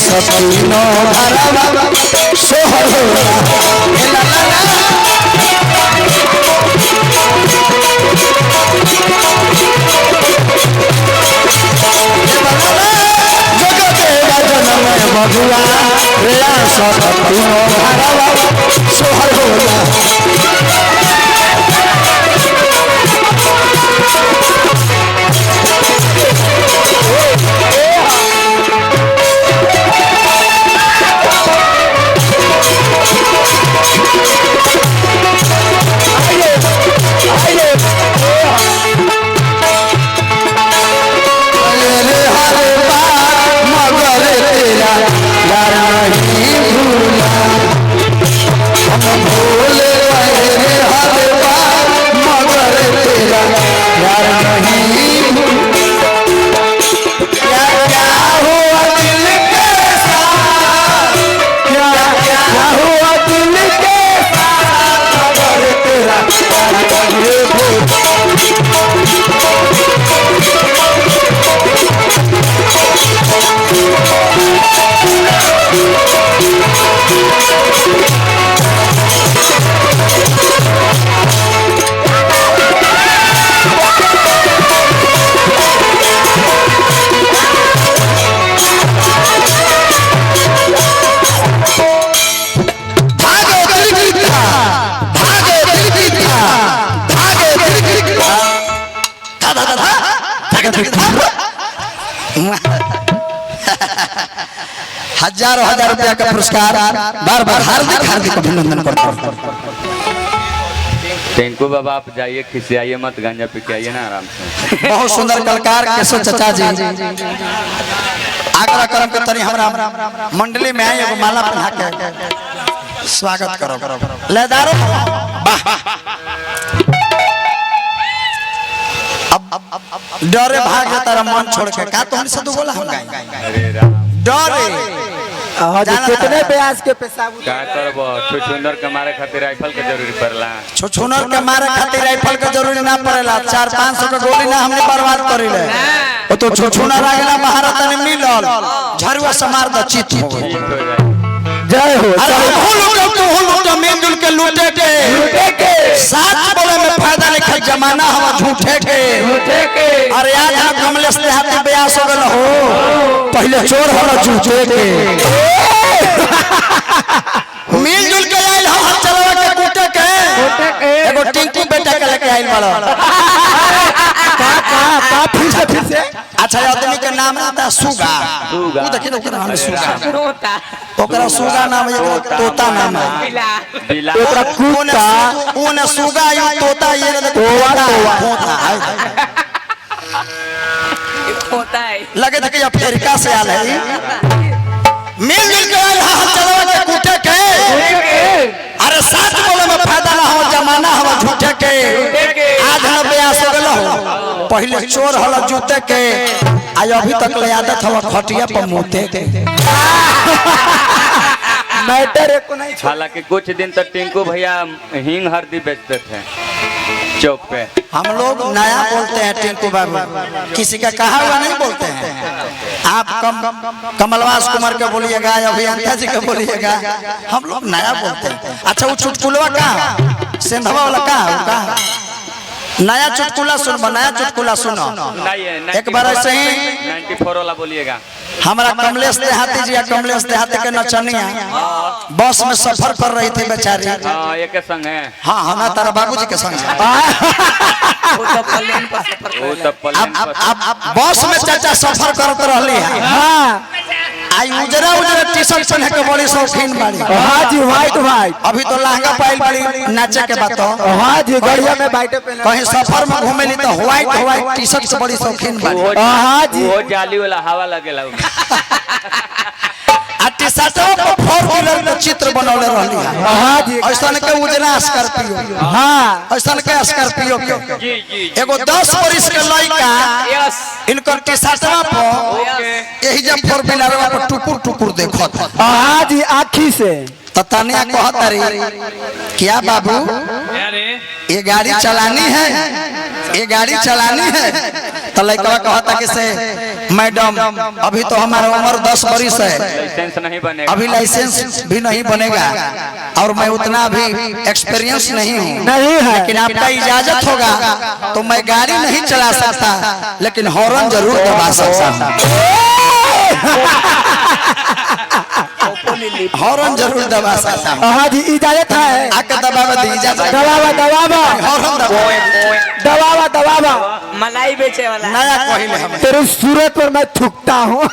सपनो घरवा सोहर होला बबुआ रे सपनो घरवा सोहर होला हजारों हजार रुपया का पुरस्कार बार बार हार्दिक हार्दिक अभिनंदन करता हूँ। टेंकू बाबा आप जाइए खिसियाइए मत गांजा पी के आइए ना आराम से। बहुत सुंदर कलाकार केशव चाचा जी आगरा करम के तनी हमरा मंडली में आए एगो माला पहना के स्वागत करो लेदारो वाह अब डरे भाग जाता रा मन छोड़ के का तो हमसे दो बोला हम गाएं अरे राम डरे कितने प्यास के पेशाब का करबो छुछुंदर के मारे खातिर राइफल के जरूरी पड़ला छुछुनर के मारे खातिर राइफल के जरूरी ना पड़ेला 400-500 के गोली ना हमने बर्बाद करिले ओ तो छुछुनर आगला महारत ने मिलल झरुआ समार द चित हो गई जय हो हो लोग मिलजुल के लूटे के साथ बोले में फायदा लिखा जमाना हवा झूठे के अरे आज हम कमलेश देहाती ब्यास हो गल हो पहले चोर हो झूठे के मिलजुल के आइल हम चलवा के कूटे के एगो टिंकू बेटा के लेके आइल वाला का फिर से अच्छा आदमी के नाम आता सुगा तू देखिन ओकरा नाम सुगा ओकरा सुगा नाम है तोता नाम है बिला ओकरा कुत्ता ओने सुगा यो तोता ये होता है लगे थे कि अफ्रीका से आल है मिलजुल के आइल हम चलवा के कूटे के अरे साथ बोले में फायदा ना हो जमाना हो झूठे के आज हम ब्यास हो गलो हो पहले चोर हल जूते के आज अभी तक ले आदत हवा खटिया पर मोते के मैटर एको नहीं हालांकि कुछ दिन तक टिंकू भैया हींग हल्दी बेचते थे चौक पे। हम लोग नया बोलते हैं टिंकू बाबू किसी का कहा हुआ नहीं बोलते हैं आप कमलवास कुमार के बोलिएगा या अभियंता जी के बोलिएगा हम लोग नया बोलते हैं। अच्छा वो चुटकुलवा कहाँ सेंधवा वाला कहाँ नया चुटकुला सुनो एक बार ऐसे ही 94 वाला बोलिएगा हमारा कमलेश देहाती जी कमलेश देहाती के नचनिया बस में सफर कर रही थी बेचारी एक संग है हाँ हमारा तारा बाबूजी के संग बस में चाचा सफर करते रहली है आई उजरा उजरा टी शर्ट पहन के बड़ी शौकीन बाड़ी हां जी व्हाइट अभी तो लहंगा पाइल बड़ी नाचे के बात हां जी गड़िया में बैठे पहले कहीं सफर में घूमे ली तो व्हाइट टी शर्ट से बड़ी शौकीन बाड़ी हां जी वो जाली वाला हवा लगेला टी शर्ट पर 4 व्हीलर के चित्र बनौले रहली है हां जी ऐसा के उजरा स्कॉर्पियो हां ऐसा के स्कॉर्पियो के जी जी एगो 10 वर्ष के लड़का यस इनकर टी शर्टवा पर यही जब 4 व्हीलरवा पर टुकुर टुकुर देखत हां जी आँखी से तो तनिया कहत रही क्या बाबू ये गाड़ी चलानी है, ये गाड़ी चलानी है। तो लड़का कहता कि से मैडम अभी तो हमारा उम्र 10 बरिस है, लाइसेंस नहीं बनेगा, अभी लाइसेंस भी नहीं बनेगा और मैं उतना अभी एक्सपीरियंस नहीं हूँ, नहीं है। लेकिन आपका इजाजत होगा तो मैं गाड़ी नहीं चला सकता लेकिन हॉर्न जरूर दबा सकता हूँ। हॉर्न जरूर दबा सकता हूँ। हाँ जी इजाजत है। आके दबावा दी इजाजत। दबावा दबावा हॉर्न दबावा। दबावा दबावा। मलाई बेचे वाला नया कोहिल हम। तेरे सूरत पर मैं थूकता हूँ।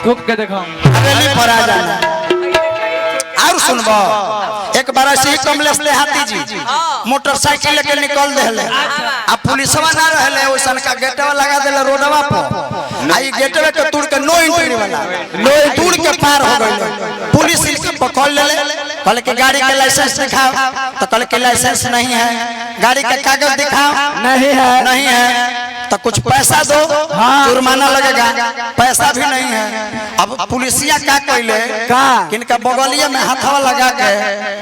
थूक के देखो हवेली पर आ जाना। और सुनबो एक बार ऐसे ही कमलेश देहाती जी मोटरसाइकिल लेके निकल देले आ पुलिसवा ना रहले ओसन का गेटवा लगा देले रोडवा पर आई गेटवे के तोड़ के नो एंट्री वाला नो तोड़ के पार हो गइले। पुलिस इनके पकड़ लेले, कहले कि गाड़ी के लाइसेंस दिखाओ, तो कहले कि लाइसेंस नहीं है। गाड़ी का कागज दिखाओ, नहीं है। नहीं है तो कुछ पैसा दो, जुर्माना लगेगा, पैसा भी नहीं है। अब पुलिसिया का कहले किनका बगलिया में हाथवा लगा के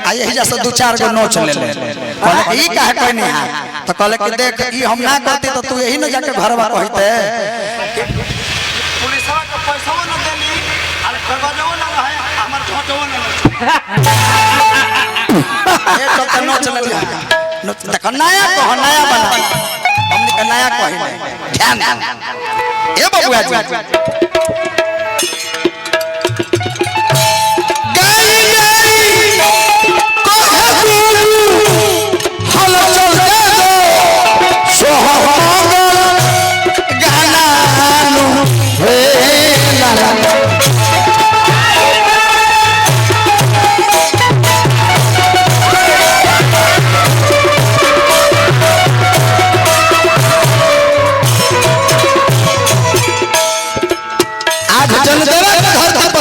आ यही जैसे 2-4 गो नोच ले ले। कहले कि ई काहे कहनी है, तो कहले कि देख ई हम ना कहती तो तू यही न जाके घरवा कहते। पुलिसवा के पैसावा न देली आ कागजवा न रहे हमर फोटोवा न ए तो नोच ले लिया। देख नया कह नया बना हमने का नया कहिले ध्यान ए बबुआ जी गाई गाई कहे हल चल दे दो सोहमंगल गाना हे लाला।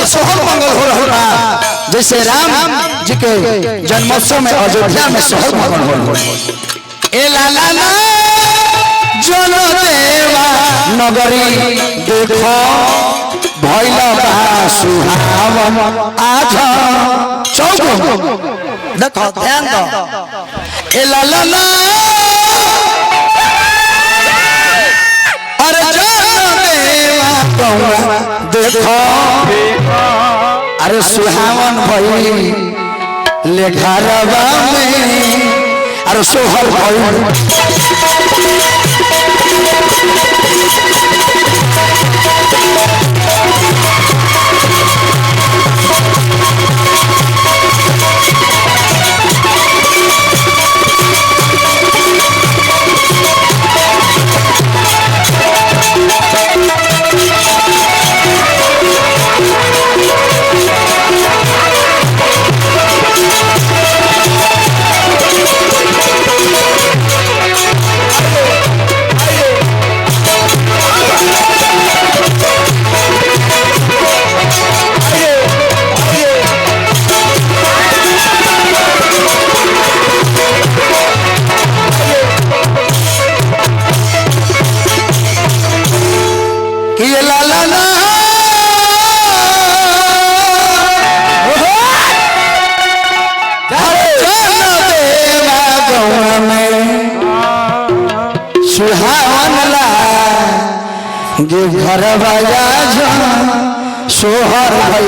सोहर मंगल हो रहा जैसे राम जी के जन्मोत्सव में अयोध्या में सोहर मंगल हो रहा। ए लाला ना जनो देवा नगरी देखो भइला बा सुहावन आज चौक देखो ध्यान दो। ए लाला ना अरे जनो देवा देखो अरे सुहावन भई ले घरवा में अरे सोहर भई घर बजा सोहर हो।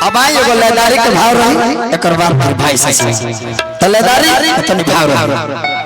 अब आई एगो लेदारी के भाव रही एक बार भाई से तो लेदारी तो भाव रही।